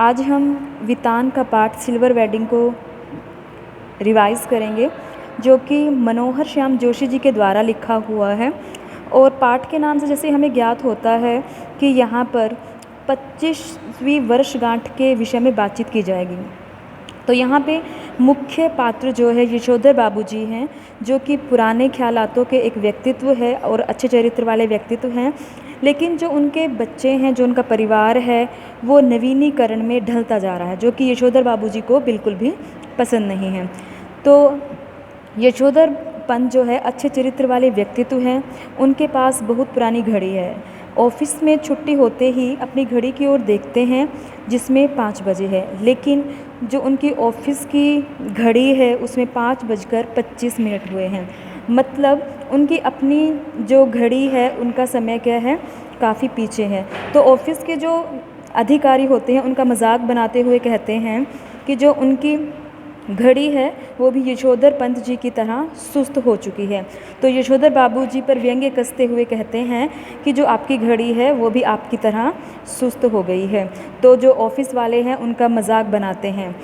आज हम वितान का पाठ सिल्वर वेडिंग को रिवाइज़ करेंगे, जो कि मनोहर श्याम जोशी जी के द्वारा लिखा हुआ है। और पाठ के नाम से जैसे हमें ज्ञात होता है कि यहाँ पर 25वीं वर्षगांठ के विषय में बातचीत की जाएगी। तो यहाँ पे मुख्य पात्र जो है यशोधर बाबू जी हैं, जो कि पुराने ख्यालातों के एक व्यक्तित्व है और अच्छे चरित्र वाले व्यक्तित्व हैं। लेकिन जो उनके बच्चे हैं, जो उनका परिवार है, वो नवीनीकरण में ढलता जा रहा है, जो कि यशोधर बाबू जी को बिल्कुल भी पसंद नहीं है। तो यशोधर पंत जो है अच्छे चरित्र वाले व्यक्तित्व हैं। उनके पास बहुत पुरानी घड़ी है। ऑफिस में छुट्टी होते ही अपनी घड़ी की ओर देखते हैं जिसमें 5 बजे है, लेकिन जो उनकी ऑफिस की घड़ी है उसमें 5:25 हुए हैं। मतलब उनकी अपनी जो घड़ी है उनका समय क्या है, काफ़ी पीछे है। तो ऑफिस के जो अधिकारी होते हैं उनका मजाक बनाते हुए कहते हैं कि जो उनकी घड़ी है वो भी यशोधर पंत जी की तरह सुस्त हो चुकी है। तो यशोधर बाबू जी पर व्यंग्य कसते हुए कहते हैं कि जो आपकी घड़ी है वो भी आपकी तरह सुस्त हो गई है। तो जो ऑफिस वाले हैं उनका मजाक बनाते हैं।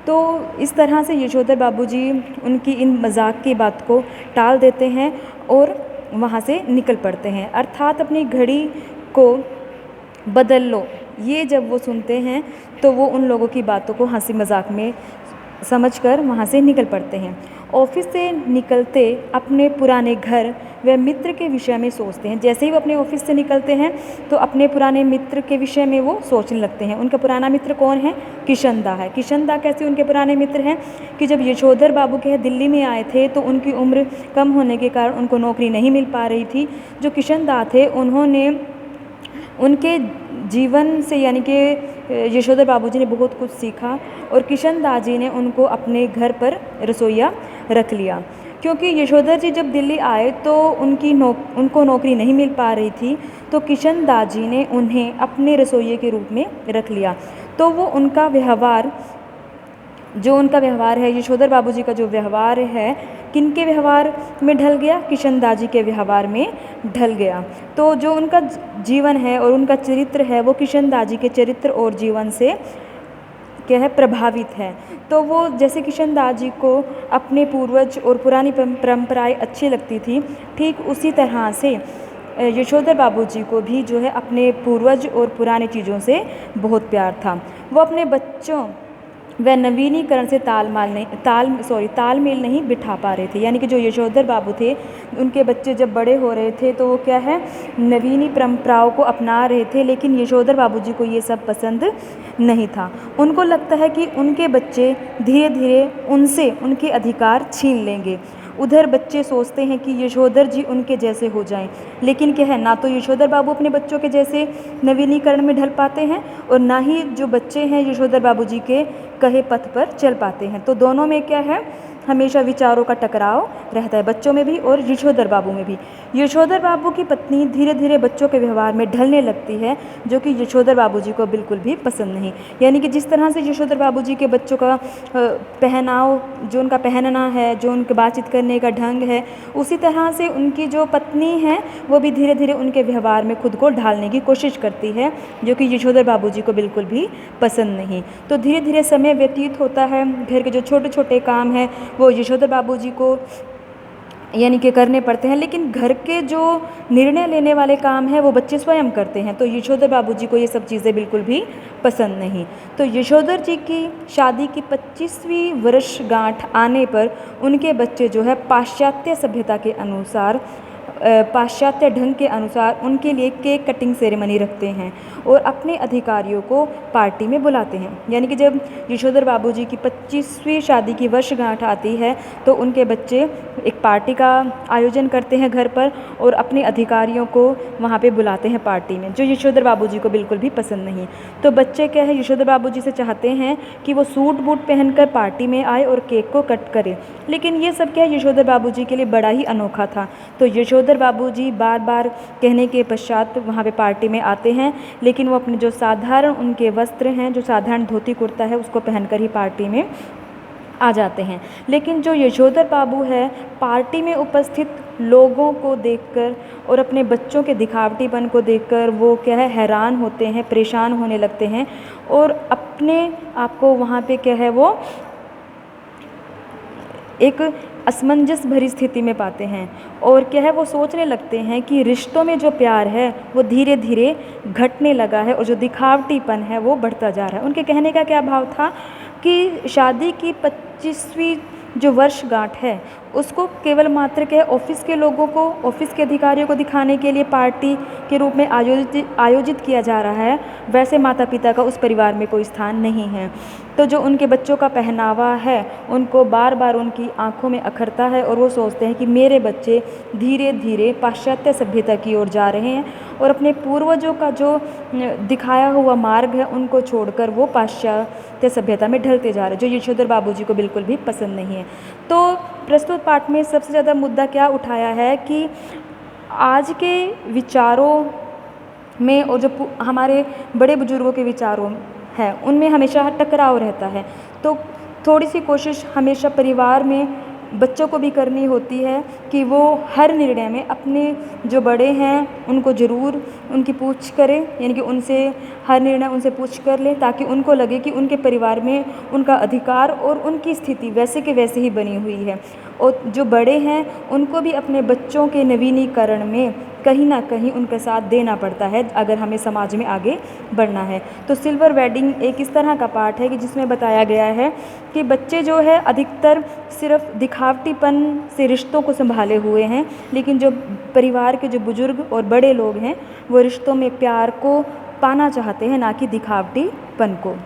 तो इस तरह से यशोधर बाबू जी उनकी इन मजाक की बात को टाल देते हैं और वहाँ से निकल पड़ते हैं। अर्थात अपनी घड़ी को बदल लो, ये जब वो सुनते हैं तो वो उन लोगों की बातों को हंसी मजाक में समझकर वहाँ से निकल पड़ते हैं। ऑफिस से निकलते अपने पुराने घर व मित्र के विषय में सोचते हैं। जैसे ही वो अपने ऑफिस से निकलते हैं तो अपने पुराने मित्र के विषय में वो सोचने लगते हैं। उनका पुराना मित्र कौन है? किशन दा है। किशन दा कैसे उनके पुराने मित्र हैं कि जब यशोधर बाबू के दिल्ली में आए थे तो उनकी उम्र कम होने के कारण उनको नौकरी नहीं मिल पा रही थी। जो किशन दा थे उन्होंने उनके जीवन से यानी कि यशोधर बाबू जी ने बहुत कुछ सीखा और किशन दा जी ने उनको अपने घर पर रसोइया रख लिया। क्योंकि यशोधर जी जब दिल्ली आए तो उनको नौकरी नहीं मिल पा रही थी, तो किशन दा जी ने उन्हें अपने रसोइये के रूप में रख लिया। तो वो उनका व्यवहार है, यशोधर बाबू जी का जो व्यवहार है, किनके व्यवहार में ढल गया? किशन दा जी के व्यवहार में ढल गया। तो जो उनका जीवन है और उनका चरित्र है वो किशन दा जी के चरित्र और जीवन से क्या है, प्रभावित है। तो वो जैसे किशन दा जी को अपने पूर्वज और पुरानी परंपराएं अच्छी लगती थी, ठीक उसी तरह से यशोधर बाबू जी को भी जो है अपने पूर्वज और पुरानी चीज़ों से बहुत प्यार था। वो अपने बच्चों व नवीनीकरण से तालमेल नहीं बिठा पा रहे थे। यानी कि जो यशोधर बाबू थे उनके बच्चे जब बड़े हो रहे थे तो वो क्या है, नवीनी परंपराओं को अपना रहे थे, लेकिन यशोधर बाबू जी को ये सब पसंद नहीं था। उनको लगता है कि उनके बच्चे धीरे धीरे उनसे उनके अधिकार छीन लेंगे। उधर बच्चे सोचते हैं कि यशोधर जी उनके जैसे हो जाएं, लेकिन क्या है, ना तो यशोधर बाबू अपने बच्चों के जैसे नवीनीकरण में ढल पाते हैं और ना ही जो बच्चे हैं यशोधर बाबू जी के कहे पथ पर चल पाते हैं। तो दोनों में क्या है, हमेशा विचारों का टकराव रहता है, बच्चों में भी और यशोधर बाबू में भी। यशोधर बाबू की पत्नी धीरे धीरे बच्चों के व्यवहार में ढलने लगती है, जो कि यशोधर बाबू जी को बिल्कुल भी पसंद नहीं। यानी कि जिस तरह से यशोधर बाबू जी के बच्चों का पहनाव, जो उनका पहनना है, जो उनके बातचीत करने का ढंग है, उसी तरह से उनकी जो पत्नी है वो भी धीरे धीरे उनके व्यवहार में खुद को ढालने की कोशिश करती है, जो कि यशोधर बाबू जी को बिल्कुल भी पसंद नहीं। तो धीरे धीरे समय व्यतीत होता है। घर के जो छोटे छोटे काम हैं वो यशोधर बाबू जी को यानी कि करने पड़ते हैं, लेकिन घर के जो निर्णय लेने वाले काम हैं वो बच्चे स्वयं करते हैं। तो यशोधर बाबू जी को ये सब चीज़ें बिल्कुल भी पसंद नहीं। तो यशोधर जी की शादी की 25वीं वर्षगांठ आने पर उनके बच्चे जो है पाश्चात्य सभ्यता के अनुसार, पाश्चात्य ढंग के अनुसार उनके लिए केक कटिंग सेरेमनी रखते हैं और अपने अधिकारियों को पार्टी में बुलाते हैं। यानी कि जब यशोधर बाबू जी की 25वीं शादी की वर्षगांठ आती है तो उनके बच्चे एक पार्टी का आयोजन करते हैं घर पर और अपने अधिकारियों को वहाँ पे बुलाते हैं पार्टी में, जो यशोधर बाबू जी को बिल्कुल भी पसंद नहीं। तो बच्चे क्या है, यशोधर बाबू जी से चाहते हैं कि वो सूट बूट पहनकर पार्टी में आए और केक को कट करे, लेकिन ये सब क्या है, यशोधर बाबू जी के लिए बड़ा ही अनोखा था। तो यशोधर बाबू जी बार बार कहने के पश्चात वहाँ पे पार्टी में आते हैं, लेकिन वो अपने जो साधारण उनके वस्त्र हैं, जो साधारण धोती कुर्ता है, उसको पहनकर ही पार्टी में आ जाते हैं। लेकिन जो यशोधर बाबू है, पार्टी में उपस्थित लोगों को देखकर और अपने बच्चों के दिखावटीपन को देखकर वो क्या है हैरान होते हैं, परेशान होने लगते हैं और अपने आप को वहाँ पे क्या है वो एक असमंजस भरी स्थिति में पाते हैं और क्या है वो सोचने लगते हैं कि रिश्तों में जो प्यार है वो धीरे धीरे घटने लगा है और जो दिखावटीपन है वो बढ़ता जा रहा है। उनके कहने का क्या भाव था कि शादी की 25वीं जो वर्षगांठ है उसको केवल मात्र क्या है ऑफिस के लोगों को, ऑफिस के अधिकारियों को दिखाने के लिए पार्टी के रूप में आयोजित किया जा रहा है, वैसे माता पिता का उस परिवार में कोई स्थान नहीं है। तो जो उनके बच्चों का पहनावा है उनको बार बार उनकी आंखों में अखरता है और वो सोचते हैं कि मेरे बच्चे धीरे धीरे पाश्चात्य सभ्यता की ओर जा रहे हैं और अपने पूर्वजों का जो दिखाया हुआ मार्ग है उनको छोड़कर वो पाश्चात्य सभ्यता में ढलते जा रहे हैं, जो यशोधर बाबू जी को बिल्कुल भी पसंद नहीं है। तो प्रस्तुत पाठ में सबसे ज़्यादा मुद्दा क्या उठाया है कि आज के विचारों में और जो हमारे बड़े बुजुर्गों के विचारों है उनमें हमेशा टकराव रहता है। तो थोड़ी सी कोशिश हमेशा परिवार में बच्चों को भी करनी होती है कि वो हर निर्णय में अपने जो बड़े हैं उनको ज़रूर उनकी पूछ करें, यानी कि उनसे हर निर्णय उनसे पूछ कर लें ताकि उनको लगे कि उनके परिवार में उनका अधिकार और उनकी स्थिति वैसे के वैसे ही बनी हुई है। और जो बड़े हैं उनको भी अपने बच्चों के नवीनीकरण में कहीं ना कहीं उनका साथ देना पड़ता है अगर हमें समाज में आगे बढ़ना है। तो सिल्वर वेडिंग एक इस तरह का पाठ है कि जिसमें बताया गया है कि बच्चे जो है अधिकतर सिर्फ दिखावटीपन से रिश्तों को संभाले हुए हैं, लेकिन जो परिवार के जो बुजुर्ग और बड़े लोग हैं वो रिश्तों में प्यार को पाना चाहते हैं, ना कि दिखावटीपन को।